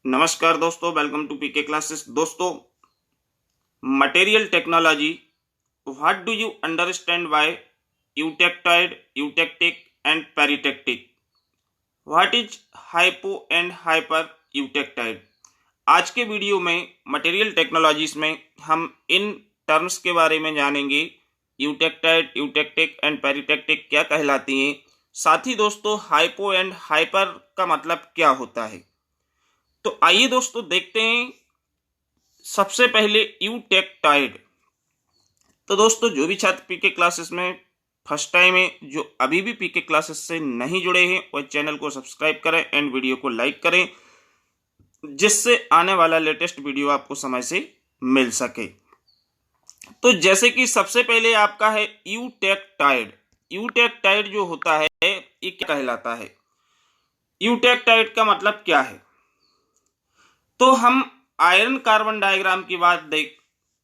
नमस्कार दोस्तों, welcome to PK classes. दोस्तों, material technology, what do you understand by eutectoid, eutectic and peritectic? What is hypo and hyper eutectoid? आज के video में material technologies में हम इन टर्म्स के बारे में जानेंगे। यूटेक्टाइड, यूटेक्टिक एंड पेरिटेक्टिक क्या कहलाती हैं। साथ ही दोस्तों, हाइपो एंड हाइपर का मतलब क्या होता है। तो आइए दोस्तों देखते हैं। सबसे पहले यूटेक्टाइड। तो दोस्तों, जो भी छात्र पीके क्लासेस में फर्स्ट टाइम है, जो अभी भी पीके क्लासेस से नहीं जुड़े हैं, वह चैनल को सब्सक्राइब करें एंड वीडियो को लाइक करें, जिससे आने वाला लेटेस्ट वीडियो आपको समय से मिल सके। तो जैसे कि सबसे पहले आपका है यूटेक्टाइड। यूटेक्टाइड जो होता है ये क्या कहलाता है? यूटेक्टाइड का मतलब क्या है? तो हम आयरन कार्बन डायग्राम की बात देख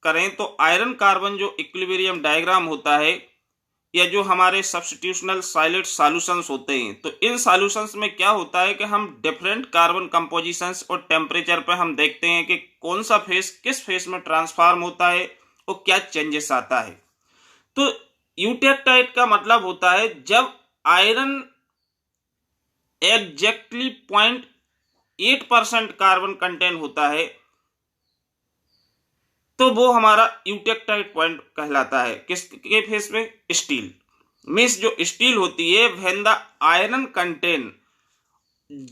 करें तो आयरन कार्बन जो इक्विलिब्रियम डायग्राम होता है, या जो हमारे सब्स्टिट्यूशनल साइलेंट सॉल्यूशंस होते हैं, तो इन सॉल्यूशंस में क्या होता है कि हम डिफरेंट कार्बन कंपोजिशंस और टेम्परेचर पे हम देखते हैं कि कौन सा फेस किस फेस में ट्रांसफॉर्म होता है और क्या चेंजेस आता है। तो यूटेक्टाइड का मतलब होता है जब आयरन एग्जैक्टली 0.8% कार्बन कंटेंट होता है, तो वो हमारा यूटेक्टाइड पॉइंट कहलाता है। किसके फेस में? स्टील। मीन्स जो स्टील होती है, when the iron contain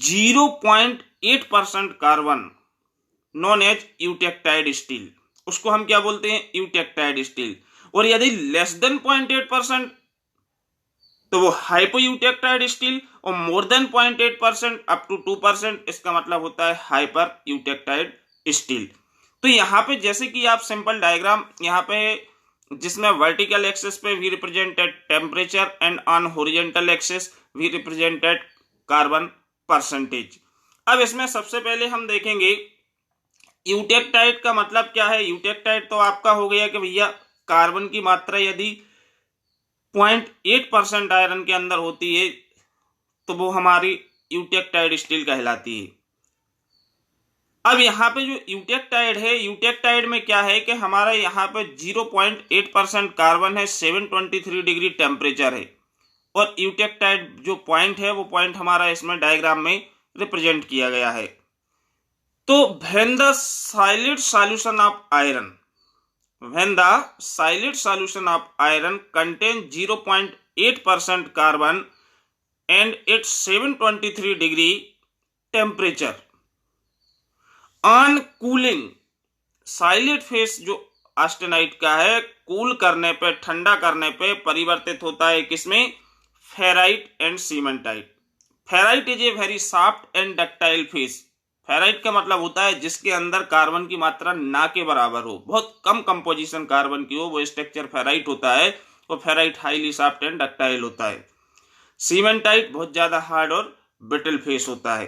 0.8% carbon, known as eutectoid steel, उसको हम क्या बोलते हैं? Eutectoid steel. और यदि लेस देन 0.8%, तो वो हाइपो यूटेक्टाइड स्टील, और मोर देन 0.8% अप टू 2%, इसका मतलब होता है हाइपर यूटेक्टाइड स्टील। तो यहाँ पे जैसे कि आप सिंपल डायग्राम यहाँ पे, जिसमें वर्टिकल एक्सिस पे we represented temperature and on horizontal axis we represented carbon percentage. अब इसमें सबसे पहले हम देखेंगे यूटेक्टाइड का मतलब क्या है। यूटेक्टाइड तो आपका हो गया कि भैया कार्बन की मात्रा यदि 0.8% आयरन के अंदर होती है, तो वो हमारी यूटेक्टाइड स्टील कहलाती है। अब यहाँ पे जो यूटेक्टाइड है, यूटेक्टाइड में क्या है कि हमारा यहाँ पे 0.8% कार्बन है, 723 डिग्री टेम्परेचर है, और यूटेक्टाइड जो पॉइंट है वो पॉइंट हमारा इसमें डायग्राम में रिप्रेजेंट किया गया है। तो when the silent solution of iron, when the silent solution of iron contain 0.8% carbon and it 723 degree temperature, on cooling, silent face जो ऑस्टेनाइट का है, कूल करने पे, ठंडा करने पे परिवर्तित होता है किसमें? Ferrite and cementite. Ferrite is a very soft and ductile face. Ferrite का मतलब होता है जिसके अंदर कार्बन की मात्रा ना के बराबर हो, बहुत कम कंपोजिशन कार्बन की हो, वो स्ट्रक्चर फेराइट होता है। वो ferrite highly soft and ductile होता है। सीमेंटाइट बहुत ज्यादा हार्ड और ब्रिटल फेस होता है।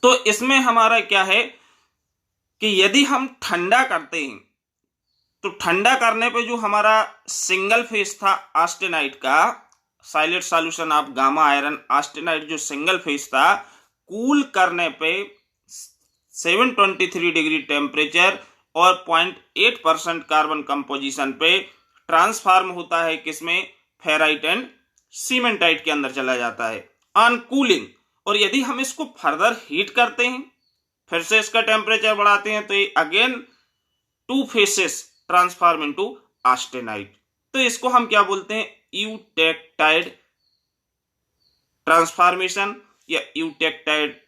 तो इसमें हमारा क्या है कि यदि हम ठंडा करते हैं, तो ठंडा करने पे जो हमारा सिंगल फेस था ऑस्टेनाइट का, silent solution of gamma iron austenite जो सिंगल फेस था, कूल करने पे 723 डिग्री टेम्परेचर और 0.8% कार्बन कंपोजिशन पे ट्रांसफॉर्म होता है किसमें? फेराइट एंड सीमेंटाइट के अंदर चला जाता है ऑन कूलिंग। और यदि हम इसको फर्दर हीट करते हैं, फिर से इसका टेम्परेचर बढ़ाते हैं, तो ये again two phases transform into austenite. तो इसको हम क्या बोलते हैं? यूटेक्टाइड ट्रांसफॉर्मेशन या यूटेक्टाइड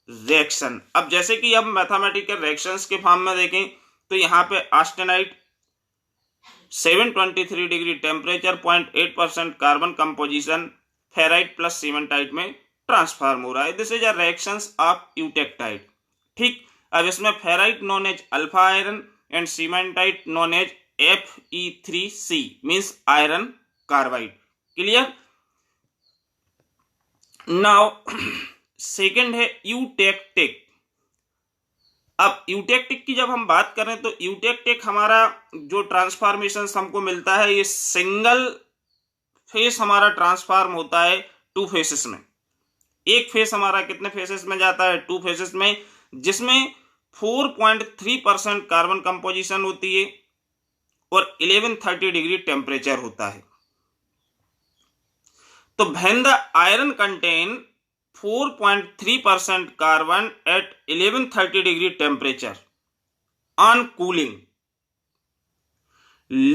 रिएक्शन। अब जैसे कि हम मैथमेटिकल रिएक्शंस के फॉर्म में देखें, तो यहाँ पे austenite 723 degree temperature, 0.8% carbon composition, ferrite plus cementite में ट्रांसफॉर्म हो रहा है। This is a reactions of eutectoid. ठीक। अब इसमें ferrite known as alpha iron and cementite known as Fe3C, means iron carbide. Clear? Now second है eutectic. अब eutectic की जब हम बात करें, तो यूटेक्टिक हमारा जो ट्रांसफॉर्मेशन हमको मिलता है, ये सिंगल फेस हमारा ट्रांसफॉर्म होता है टू फेसेस में। एक फेस हमारा कितने फेसेस में जाता है? टू फेसेस में। जिसमें 4.3% कार्बन कंपोजिशन होती है और 1130 डिग्री टेम्परेचर होता है। तो when the iron contain 4.3% carbon at 1130 degree temperature on cooling,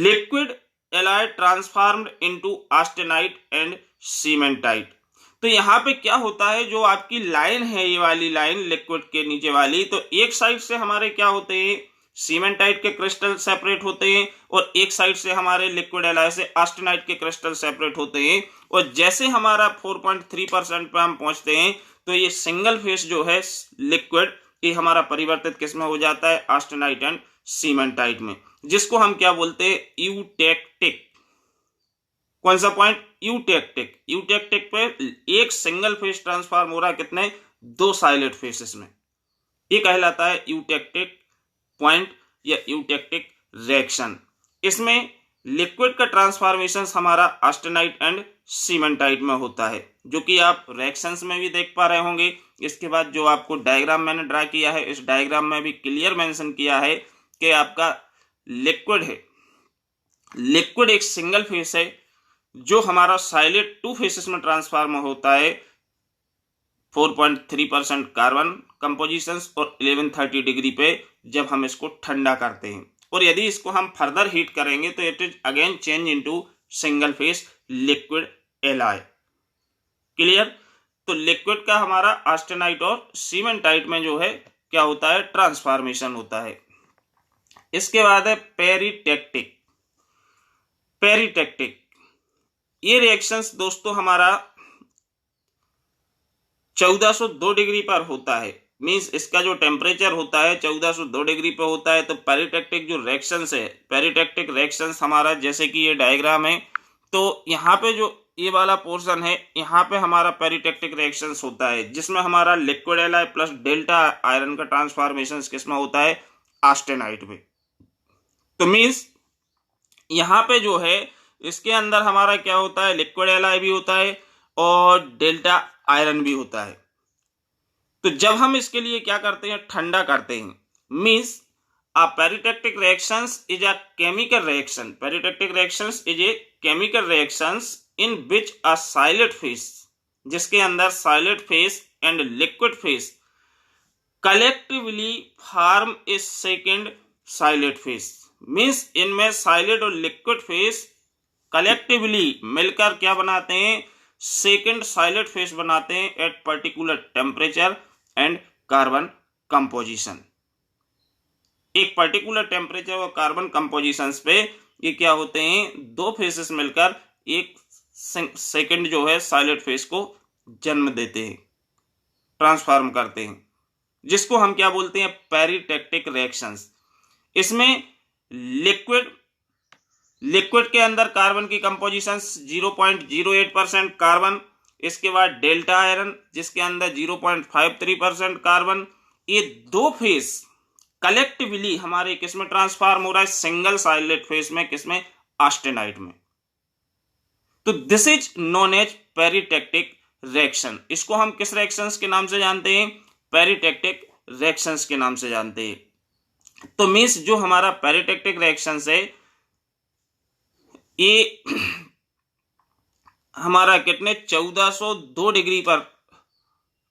liquid alloy transformed into austenite and cementite। तो यहाँ पे क्या होता है, जो आपकी लाइन है, ये वाली लाइन लिक्विड के नीचे वाली, तो एक साइड से हमारे क्या होते हैं, सीमेंटाइट के क्रिस्टल सेपरेट होते हैं और एक साइड से हमारे लिक्विड एलॉय से ऑस्टेनाइट के क्रिस्टल सेपरेट होते हैं। और जैसे हमारा 4.3% पे हम पहुंचते हैं तो ये सिंगल फेस जो है लिक्विड, ये हमारा परिवर्तित किस में हो जाता है, ऑस्टेनाइट एंड सीमेंटाइट में, जिसको हम क्या बोलते हैं, यूटेक्टिक। कौन सा पॉइंट, यूटेक्टिक। यूटेक्टिक पे एक सिंगल फेस ट्रांसफॉर्म हो रहा है कितने, 2 साइलेंट फेसेस में, ये कहलाता है यूटेक्टिक पॉइंट या यूटेक्टिक रिएक्शन। इसमें लिक्विड का ट्रांसफॉर्मेशन हमारा ऑस्टेनाइट एंड सीमेंटाइट में होता है, जो कि आप रिएक्शंस में भी देख पा रहे होंगे। इसके बाद जो आपको डायग्राम मैंने ड्रा किया है, इस डायग्राम में भी क्लियर मेंशन किया है कि आपका लिक्विड है, लिक्विड एक सिंगल फेस है जो हमारा साइलेंट 2 फेसेस में ट्रांसफॉर्म होता है, 4.3% कार्बन कंपोजिशन और 1130 डिग्री पे जब हम इसको ठंडा करते हैं। और यदि इसको हम फर्दर हीट करेंगे तो it is again change into single phase liquid alloy. Clear. तो लिक्विड का हमारा ऑस्टेनाइट और सीमेंटाइट में जो है क्या होता है, ट्रांसफॉर्मेशन होता है। इसके बाद है पेरिटेक्टिक। पेरिटेक्टिक ये रिएक्शंस दोस्तों हमारा 1402 डिग्री पर होता है, मींस इसका जो टेम्परेचर होता है 1402 डिग्री पे होता है। तो पेरिटेक्टिक जो रिएक्शंस है, पेरिटेक्टिक रिएक्शंस हमारा, जैसे कि ये डायग्राम है, तो यहाँ पे जो ये वाला पोर्शन है, यहाँ पे हमारा पेरिटेक्टिक रिएक्शंस होता है, जिसमें हमारा liquid alloy plus delta iron का ट्रांसफॉर्मेशन किसमें होता है, ऑस्टेनाइट में। तो मींस यहाँ पे जो है इसके अंदर हमारा क्या होता है, लिक्विड एलॉय भी होता है और डेल्टा आयरन भी होता है। तो जब हम इसके लिए क्या करते हैं, ठंडा करते हैं, means a peritectic reactions is a chemical reaction, peritectic reactions is a chemical reactions in which a silent phase, जिसके अंदर silent phase and liquid phase collectively form a second silent phase, means इनमें silent और liquid phase collectively मिलकर क्या बनाते हैं, second silent face बनाते हैं at particular temperature and carbon composition. एक पर्टिकुलर टेम्परेचर और कार्बन कंपोजिशंस पे ये क्या होते हैं, 2 फेसेस मिलकर एक सेकेंड जो है साइलेंट फेस को जन्म देते हैं, ट्रांसफॉर्म करते हैं, जिसको हम क्या बोलते हैं, पेरिटेक्टिक रिएक्शंस। इसमें लिक्विड के अंदर कार्बन की कंपोजिशन 0.08% कार्बन, इसके बाद डेल्टा आयरन जिसके अंदर 0.53% कार्बन, ये 2 फेस कलेक्टिवली हमारे किसमें ट्रांसफॉर्म हो रहा है, सिंगल साइलेंट फेस में, किसमें, ऑस्टेनाइट में। तो this is known as peritectic reaction. इसको हम किस रिएक्शंस के नाम से जानते हैं, पेरिटेक्टिक रिएक्शंस के नाम से जानते हैं। तो मींस जो हमारा पेरिटेक्टिक रिएक्शंस है ये हमारा कितने 1402 डिग्री पर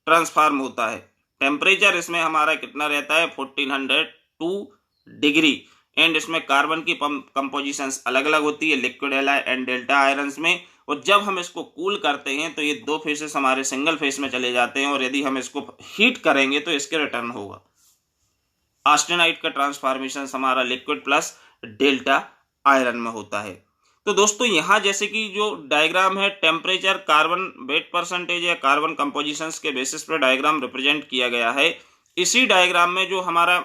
ट्रांसफॉर्म होता है। टेम्परेचर इसमें हमारा कितना रहता है, 1402 डिग्री, एंड इसमें कार्बन की कंपोजिशंस अलग अलग होती है, liquid alloy and delta irons में। और जब हम इसको कूल करते हैं तो ये 2 फेसेस हमारे सिंगल फेस में चले जाते हैं, और यदि हम इसको हीट करेंगे तो इसके रिटर्न होगा ऑस्टेनाइट का ट्रांसफॉर्मेशन हमारा लिक्विड प्लस डेल्टा आयरन में होता है। तो दोस्तों यहाँ जैसे कि जो डायग्राम है, टेम्परेचर, कार्बन वेट परसेंटेज या कार्बन कंपोजिशंस के बेसिस पर डायग्राम रिप्रेजेंट किया गया है। इसी डायग्राम में जो हमारा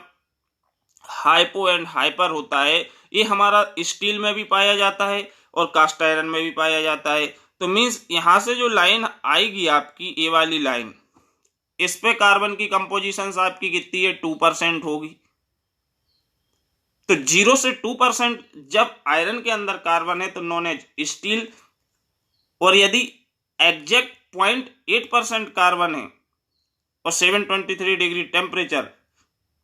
हाइपो एंड हाइपर होता है, ये हमारा स्टील में भी पाया जाता है और कास्ट आयरन में भी पाया जाता है। तो मीन्स यहाँ से जो लाइन आएगी आपकी, ये वाली लाइन, इस पे कार्बन की कंपोजिशंस आपकी कितनी है, 2% होगी। तो 0 से 2% जब आयरन के अंदर कार्बन है तो नॉन एज स्टील, और यदि एग्जैक्ट 0.8% कार्बन है और 723 डिग्री टेम्परेचर,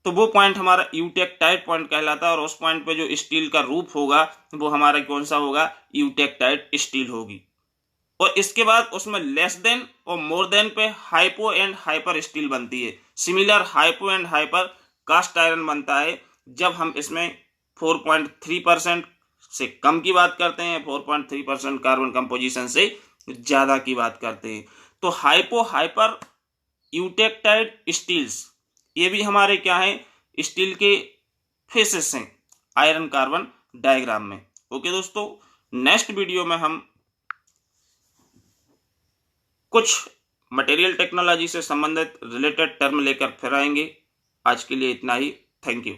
तो वो पॉइंट हमारा यूटेक्टाइड पॉइंट कहलाता है और उस पॉइंट पे जो स्टील का रूप होगा वो हमारा कौन सा होगा, यूटेक्टाइड स्टील होगी। और इसके बाद उसमें लेस देन और मोर देन पे हाइपो एंड हाइपर स्टील बनती है। Similar hypo and hyper cast iron बनता है जब हम इसमें 4.3% से कम की बात करते हैं, 4.3% कार्बन कंपोजिशन से ज्यादा की बात करते हैं। तो हाइपो हाइपर यूटेक्टाइड स्टील्स ये भी हमारे क्या है, स्टील के फेसेस हैं आयरन कार्बन डायग्राम में। ओके दोस्तों, नेक्स्ट वीडियो में हम कुछ मटेरियल टेक्नोलॉजी से संबंधित रिलेटेड टर्म लेकर फिर आएंगे। आज के लिए इतना ही। Thank you.